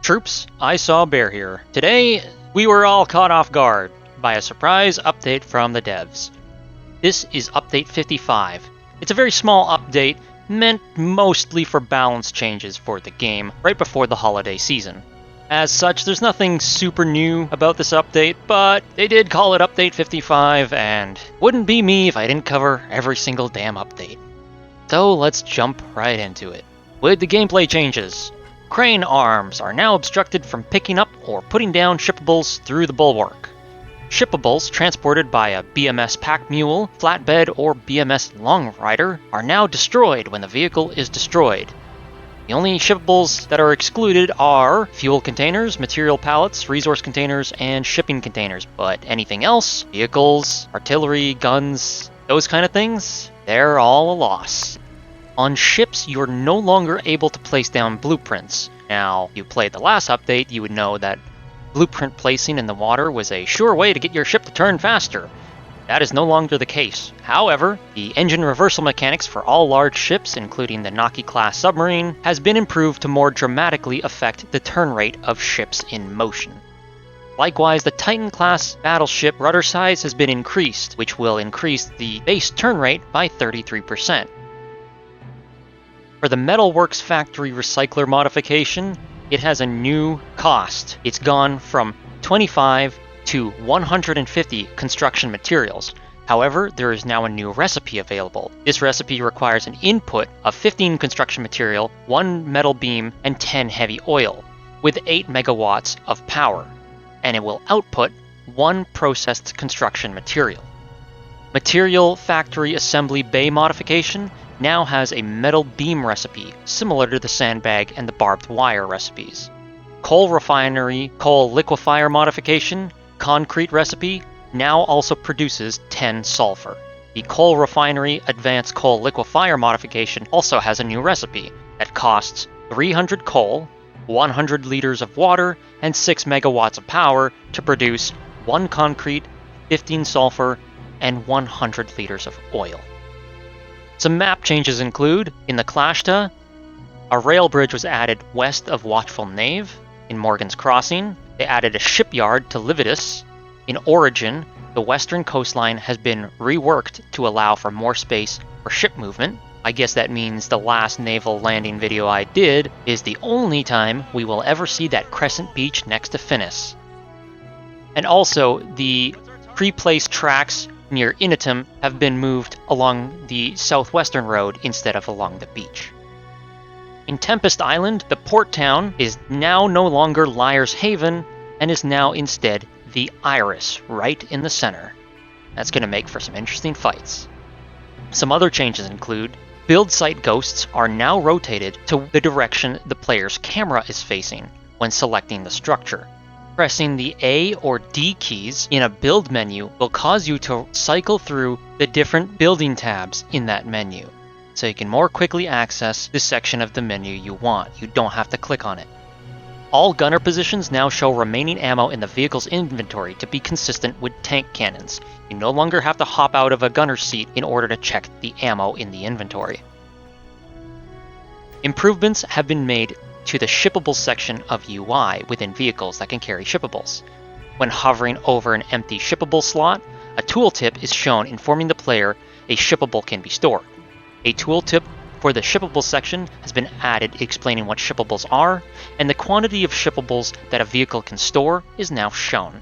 Troops, I saw Bear here. Today, we were all caught off guard by a surprise update from the devs. This is Update 55. It's a very small update, meant mostly for balance changes for the game right before the holiday season. As such, there's nothing super new about this update, but they did call it Update 55, and wouldn't be me if I didn't cover every single damn update. So let's jump right into it. With the gameplay changes, crane arms are now obstructed from picking up or putting down shippables through the bulwark. Shippables transported by a BMS pack mule, flatbed, or BMS long rider are now destroyed when the vehicle is destroyed. The only shippables that are excluded are fuel containers, material pallets, resource containers, and shipping containers, but anything else, vehicles, artillery, guns, those kind of things, they're all a loss. On ships, you're no longer able to place down blueprints. Now, if you played the last update, you would know that blueprint placing in the water was a sure way to get your ship to turn faster. That is no longer the case. However, the engine reversal mechanics for all large ships, including the Naki-class submarine, has been improved to more dramatically affect the turn rate of ships in motion. Likewise, the Titan-class battleship rudder size has been increased, which will increase the base turn rate by 33%. For the Metalworks Factory Recycler modification, it has a new cost. It's gone from 25 to 150 construction materials. However, there is now a new recipe available. This recipe requires an input of 15 construction material, 1 metal beam, and 10 heavy oil, with 8 megawatts of power, and it will output 1 processed construction material. Material Factory Assembly Bay modification now has a metal beam recipe, similar to the sandbag and the barbed wire recipes. Coal Refinery Coal Liquefier modification, concrete recipe, now also produces 10 sulfur. The Coal Refinery Advanced Coal Liquefier modification also has a new recipe that costs 300 coal, 100 liters of water, and 6 megawatts of power to produce 1 concrete, 15 sulfur, and 100 liters of oil. Some map changes include, in the Clashta, a rail bridge was added west of Watchful Nave. In Morgan's Crossing, they added a shipyard to Lividus. In Origin, the western coastline has been reworked to allow for more space for ship movement. I guess that means the last naval landing video I did is the only time we will ever see that crescent beach next to Finis. And also, the pre-placed tracks near Initum have been moved along the southwestern road instead of along the beach. In Tempest Island, the port town is now no longer Liar's Haven and is now instead the Iris, right in the center. That's going to make for some interesting fights. Some other changes include build site ghosts are now rotated to the direction the player's camera is facing when selecting the structure. Pressing the A or D keys in a build menu will cause you to cycle through the different building tabs in that menu, so you can more quickly access the section of the menu you want. You don't have to click on it. All gunner positions now show remaining ammo in the vehicle's inventory to be consistent with tank cannons. You no longer have to hop out of a gunner's seat in order to check the ammo in the inventory. Improvements have been made to the shippables section of UI within vehicles that can carry shippables. When hovering over an empty shippable slot, a tooltip is shown informing the player a shippable can be stored. A tooltip for the shippable section has been added explaining what shippables are, and the quantity of shippables that a vehicle can store is now shown.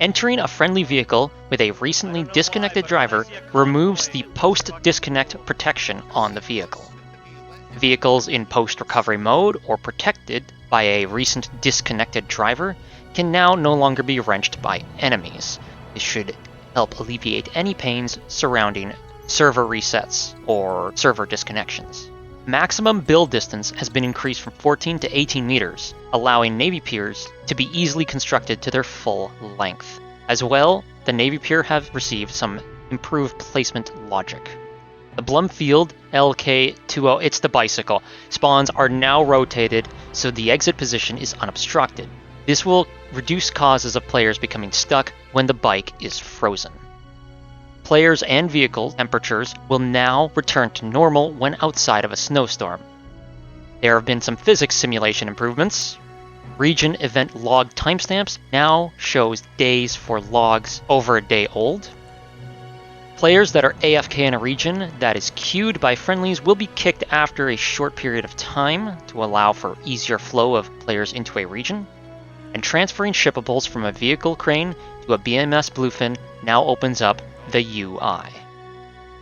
Entering a friendly vehicle with a recently disconnected driver removes the post-disconnect protection on the vehicle. Vehicles in post-recovery mode or protected by a recent disconnected driver can now no longer be wrenched by enemies. This should help alleviate any pains surrounding server resets or server disconnections. Maximum build distance has been increased from 14 to 18 meters, allowing Navy piers to be easily constructed to their full length. As well, the Navy pier have received some improved placement logic. The Blumfield LK20, it's the bicycle, spawns are now rotated so the exit position is unobstructed. This will reduce causes of players becoming stuck when the bike is frozen. Players and vehicle temperatures will now return to normal when outside of a snowstorm. There have been some physics simulation improvements. Region event log timestamps now shows days for logs over a day old. Players that are AFK in a region that is queued by friendlies will be kicked after a short period of time to allow for easier flow of players into a region. And transferring shippables from a vehicle crane to a BMS bluefin now opens up the UI.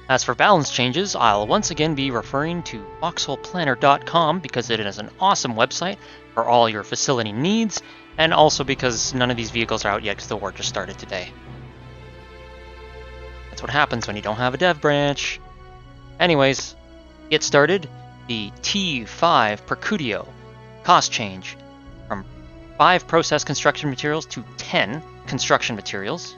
As for balance changes, I'll once again be referring to foxholeplanner.com because it is an awesome website for all your facility needs, and also because none of these vehicles are out yet because the war just started today. That's what happens when you don't have a Devbranch. Anyways, get started. The T5 Percudio cost change from 5 processed construction materials to 10 construction materials.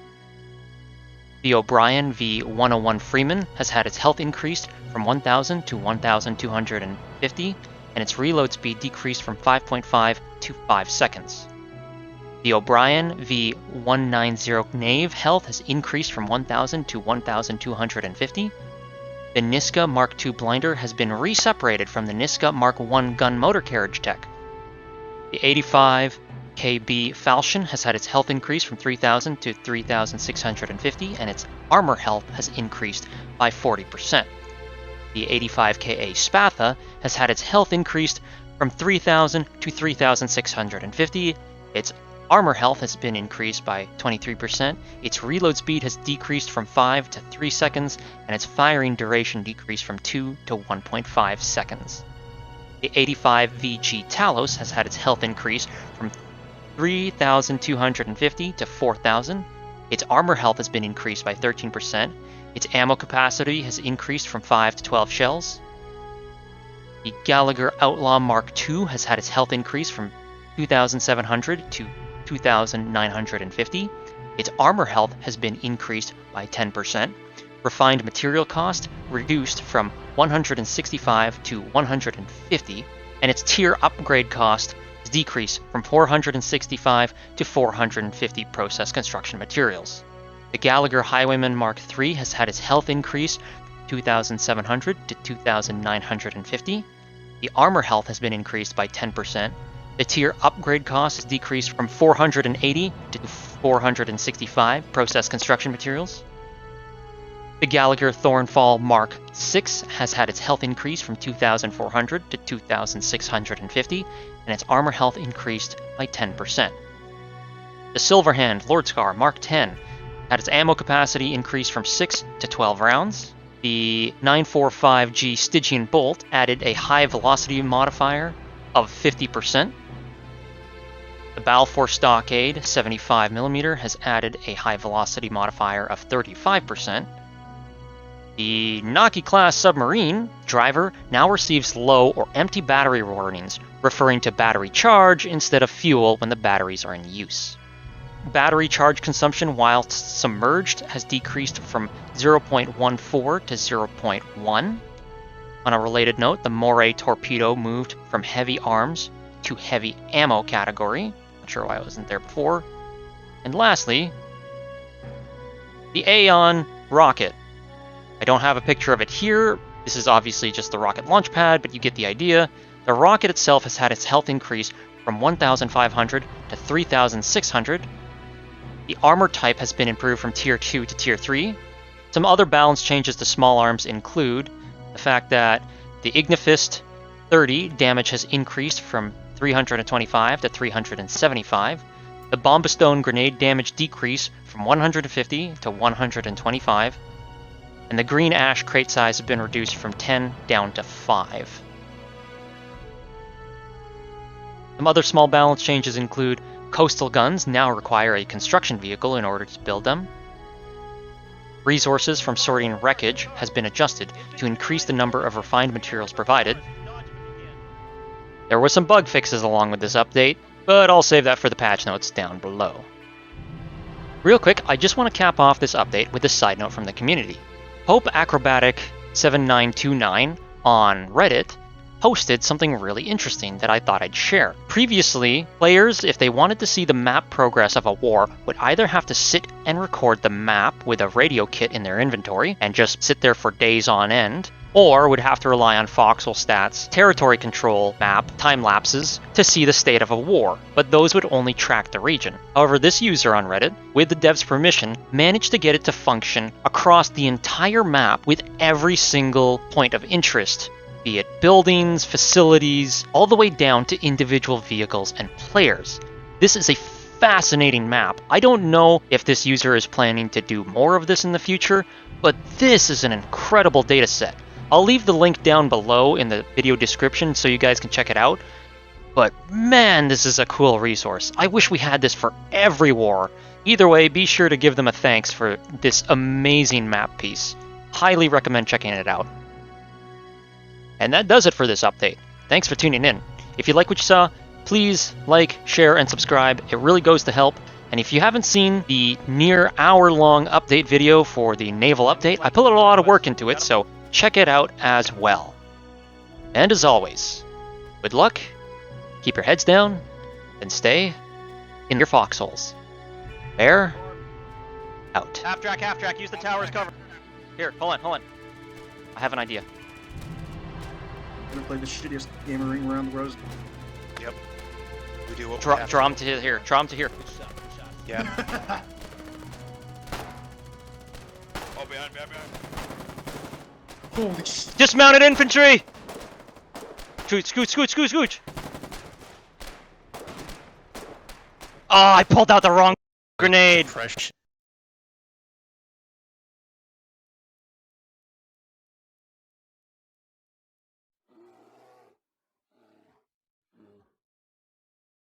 The O'Brien V101 Freeman has had its health increased from 1,000 to 1,250, and its reload speed decreased from 5.5 to 5 seconds. The O'Brien V190 Knave health has increased from 1,000 to 1,250. The Niska Mark II Blinder has been re-separated from the Niska Mark I gun motor carriage tech. The 85 KB Falchion has had its health increase from 3,000 to 3,650, and its armor health has increased by 40%. The 85 KA Spatha has had its health increased from 3,000 to 3,650. Its armor health has been increased by 23%. Its reload speed has decreased from 5 to 3 seconds, and its firing duration decreased from 2 to 1.5 seconds. The 85 VG Talos has had its health increase from 3,250 to 4,000. Its armor health has been increased by 13%. Its ammo capacity has increased from 5 to 12 shells. The Gallagher Outlaw Mark II has had its health increase from 2,700 to 2,950. Its armor health has been increased by 10%. Refined material cost reduced from 165 to 150, and its tier upgrade cost has decreased from 465 to 450 processed construction materials. The Gallagher Highwayman Mark III has had its health increase from 2,700 to 2,950. The armor health has been increased by 10%. The tier upgrade cost has decreased from 480 to 465 processed construction materials. The Gallagher Thornfall Mark VI has had its health increase from 2,400 to 2,650, and its armor health increased by 10%. The Silverhand Lordscar Mark X had its ammo capacity increased from 6 to 12 rounds. The 945G Stygian Bolt added a high velocity modifier of 50%. The Balfour Stockade 75mm has added a high velocity modifier of 35%. The Naki-class submarine driver now receives low or empty battery warnings, referring to battery charge instead of fuel when the batteries are in use. Battery charge consumption whilst submerged has decreased from 0.14 to 0.1. On a related note, the Moray torpedo moved from heavy arms to heavy ammo category. Not sure why it wasn't there before. And lastly, the Aeon rocket. I don't have a picture of it here. This is obviously just the rocket launch pad, but you get the idea. The rocket itself has had its health increase from 1,500 to 3,600. The armor type has been improved from Tier 2 to Tier 3. Some other balance changes to small arms include the fact that the Ignifist 30 damage has increased from 325 to 375. The Bombastone grenade damage decrease from 150 to 125. And the green ash crate size has been reduced from 10 down to 5. Some other small balance changes include coastal guns now require a construction vehicle in order to build them. Resources from sorting wreckage has been adjusted to increase the number of refined materials provided. There were some bug fixes along with this update, but I'll save that for the patch notes down below. Real quick, I just want to cap off this update with a side note from the community. Hope Acrobatic 7929 on Reddit posted something really interesting that I thought I'd share. Previously, players, if they wanted to see the map progress of a war, would either have to sit and record the map with a radio kit in their inventory and just sit there for days on end, or would have to rely on Foxhole stats, territory control map, time lapses to see the state of a war, but those would only track the region. However, this user on Reddit, with the dev's permission, managed to get it to function across the entire map with every single point of interest, be it buildings, facilities, all the way down to individual vehicles and players. This is a fascinating map. I don't know if this user is planning to do more of this in the future, but this is an incredible data set. I'll leave the link down below in the video description so you guys can check it out. But man, this is a cool resource. I wish we had this for every war. Either way, be sure to give them a thanks for this amazing map piece. Highly recommend checking it out. And that does it for this update. Thanks for tuning in. If you like what you saw, please like, share, and subscribe. It really goes to help. And if you haven't seen the near hour-long update video for the naval update, I put a lot of work into it, so check it out as well. And as always, good luck, keep your heads down, and stay in your foxholes. Bear out. Half track, use the tower as cover. Here, hold on. I have an idea. I'm gonna play the shittiest game of Ring Around the Rose. Yep. We do what we Draw have him to here. Draw him to here. Yeah. Oh, behind. Holy shit. Dismounted infantry! Scooch. Oh, I pulled out the wrong grenade. Fresh.